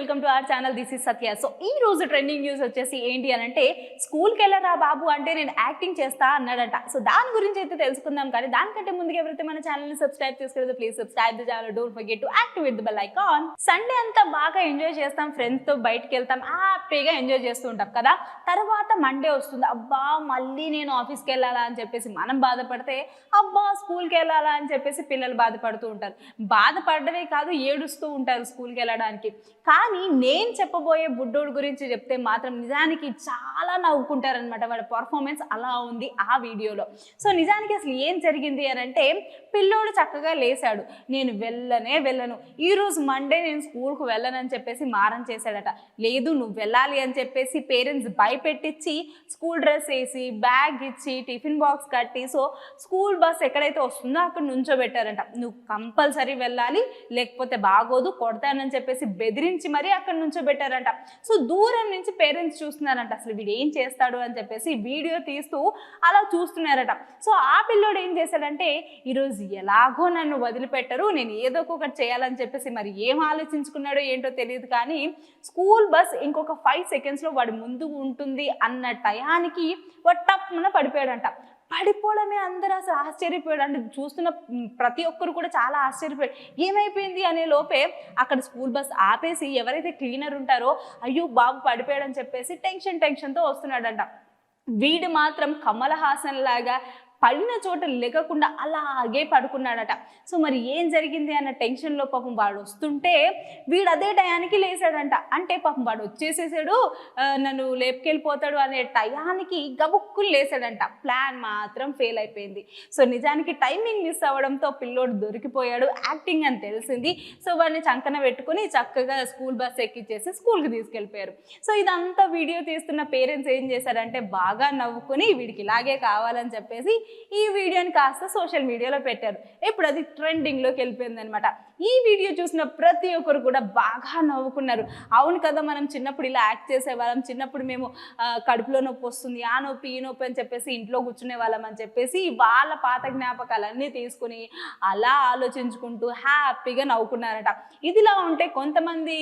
Welcome to our channel. This is Satya. So ఈ రోజు trending news వచ్చేసి ఏంటి అని అంటే, స్కూల్కి వెళ్ళరా బాబు అంటే నేను యాక్టింగ్ చేస్తా అన్నాడంట. సో దాని గురించి అయితే తెలుసుకుందాం. కానీ దానికంటే ముందుగా ఎవరైతే మన ఛానల్ని సబ్స్క్రైబ్ చేసుకోలేదో please subscribe the channel. Don't forget to activate the bell icon. Sunday అంతా బాగా ఎంజాయ్ చేస్తాం, ఫ్రెండ్స్తో బయటకు వెళ్తాం, హ్యాపీగా ఎంజాయ్ చేస్తూ ఉంటాం కదా. తర్వాత మండే వస్తుంది, అబ్బా మళ్ళీ నేను ఆఫీస్కి వెళ్ళాలా అని చెప్పేసి మనం బాధపడితే, అబ్బా స్కూల్కి వెళ్ళాలా అని చెప్పేసి పిల్లలు బాధపడుతూ ఉంటారు. బాధపడమే కాదు, ఏడుస్తూ ఉంటారు స్కూల్కి వెళ్ళడానికి. కానీ నేను చెప్పబోయే బుడ్డోడు గురించి చెప్తే మాత్రం నిజానికి చాలా నవ్వుకుంటారనమాట. వాడి పర్ఫార్మెన్స్ అలా ఉంది ఆ వీడియోలో. సో నిజానికి అసలు ఏం జరిగింది అని అంటే, పిల్లోడు చక్కగా లేచాడు, నేను వెళ్ళను, ఈరోజు మండే నేను స్కూల్కి వెళ్ళనని చెప్పేసి మారం చేశాడట. లేదు నువ్వు వెళ్ళాలి అని చెప్పేసి పేరెంట్స్ భయపెట్టించి స్కూల్ డ్రెస్ వేసి బ్యాగ్ ఇచ్చి టిఫిన్ బాక్స్ కట్టి, సో స్కూల్ బస్ ఎక్కడైతే వస్తుందో అక్కడ నుంచోబెట్టారంట. నువ్వు కంపల్సరీ వెళ్ళాలి, లేకపోతే బాగోదు, కొడతానని చెప్పేసి బెదిరించి మరీ అక్కడ నుంచోబెట్టారంట. సో దూరం నుంచి పేరెంట్స్ చూస్తున్నారంట, అసలు వీడు ఏం చేస్తాడు అని చెప్పేసి వీడియో తీస్తూ అలా చూస్తున్నారట. సో ఆ పిల్లోడు ఏం చేశాడంటే, ఈరోజు ఎలాగో నన్ను వదిలిపెట్టరు, నేను ఏదో ఒకటి చేయాలని చెప్పేసి మరి ఏం ఆలోచించుకున్నాడో ఏంటో తెలియదు. కానీ స్కూల్ బస్ ఇంకొక 5 సెకండ్స్లో వాడి ముందు ఉంటుంది అన్న టయానికి వాడు టప్పున పడిపోయాడంట. పడిపోవడమే అందరూ అసలు ఆశ్చర్యపోయాడు. అంటే చూస్తున్న ప్రతి ఒక్కరు కూడా చాలా ఆశ్చర్యపోయాడు, ఏమైపోయింది అనే లోపే అక్కడ స్కూల్ బస్ ఆపేసి ఎవరైతే క్లీనర్ ఉంటారో, అయ్యో బాబు పడిపోయాడని చెప్పేసి టెన్షన్తో వస్తున్నాడంట. వీడు మాత్రం కమల్ హాసన్ లాగా పడిన చోట లెగకుండా అలాగే పడుకున్నాడట. సో మరి ఏం జరిగింది అన్న టెన్షన్లో పాపం వాడు వస్తుంటే వీడు అదే టయానికి లేచాడంట. అంటే పాపం వాడు వచ్చేసేసాడు, నన్ను లేపుకెళ్ళిపోతాడు అనే టయానికి గబుక్కులు లేచాడంట. ప్లాన్ మాత్రం ఫెయిల్ అయిపోయింది. సో నిజానికి టైమింగ్ మిస్ అవ్వడంతో పిల్లోడు దొరికిపోయాడు, యాక్టింగ్ అని తెలిసింది. సో వాడిని చంకన పెట్టుకుని చక్కగా స్కూల్ బస్ ఎక్కించేసి స్కూల్కి తీసుకెళ్ళిపోయారు. సో ఇదంతా వీడియో తీస్తున్న పేరెంట్స్ ఏం చేశారంటే, బాగా నవ్వుకుని వీడికి ఇలాగే కావాలని చెప్పేసి ఈ వీడియోని కాస్త సోషల్ మీడియాలో పెట్టారు. ఇప్పుడు అది ట్రెండింగ్లోకి వెళ్ళిపోయింది అనమాట. ఈ వీడియో చూసిన ప్రతి ఒక్కరు కూడా బాగా నవ్వుకున్నారు. అవును కదా, మనం చిన్నప్పుడు ఇలా యాక్ట్ చేసేవాళ్ళం, చిన్నప్పుడు మేము కడుపులో నొప్పి వస్తుంది, ఆ నొప్పి ఈ నొప్పి అని చెప్పేసి ఇంట్లో కూర్చునే వాళ్ళం అని చెప్పేసి వాళ్ళ పాత జ్ఞాపకాలన్నీ తీసుకుని అలా ఆలోచించుకుంటూ హ్యాపీగా నవ్వుకున్నారట. ఇదిలా ఉంటే కొంతమంది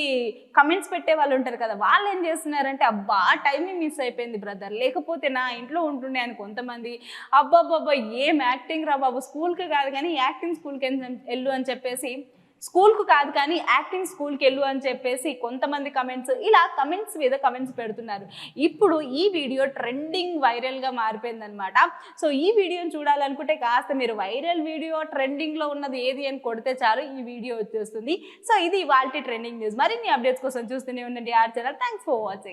కమెంట్స్ పెట్టే వాళ్ళు ఉంటారు కదా, వాళ్ళు ఏం చేస్తున్నారంటే, అబ్బా టైమింగ్ మిస్ అయిపోయింది బ్రదర్, లేకపోతే నా ఇంట్లో ఉంటుండే అని కొంతమంది. అబ్బాబ్బా ఏం యాక్టింగ్ రా బాబు, స్కూల్కి కాదు కానీ యాక్టింగ్ స్కూల్కి వెళ్ళు అని చెప్పేసి, స్కూల్కు కాదు కానీ యాక్టింగ్ స్కూల్కి వెళ్ళు అని చెప్పేసి కొంతమంది కమెంట్స్, ఇలా కమెంట్స్ మీద కమెంట్స్ పెడుతున్నారు. ఇప్పుడు ఈ వీడియో ట్రెండింగ్ వైరల్గా మారిపోయిందనమాట. సో ఈ వీడియోని చూడాలనుకుంటే కాస్త మీరు వైరల్ వీడియో ట్రెండింగ్లో ఉన్నది ఏది అని కొడితే చాలు, ఈ వీడియో వచ్చేస్తుంది. సో ఇది ఇవాల్టి ట్రెండింగ్ న్యూస్. మరిన్ని అప్డేట్స్ కోసం చూస్తూనే ఉండండి are channel. Thanks for watching.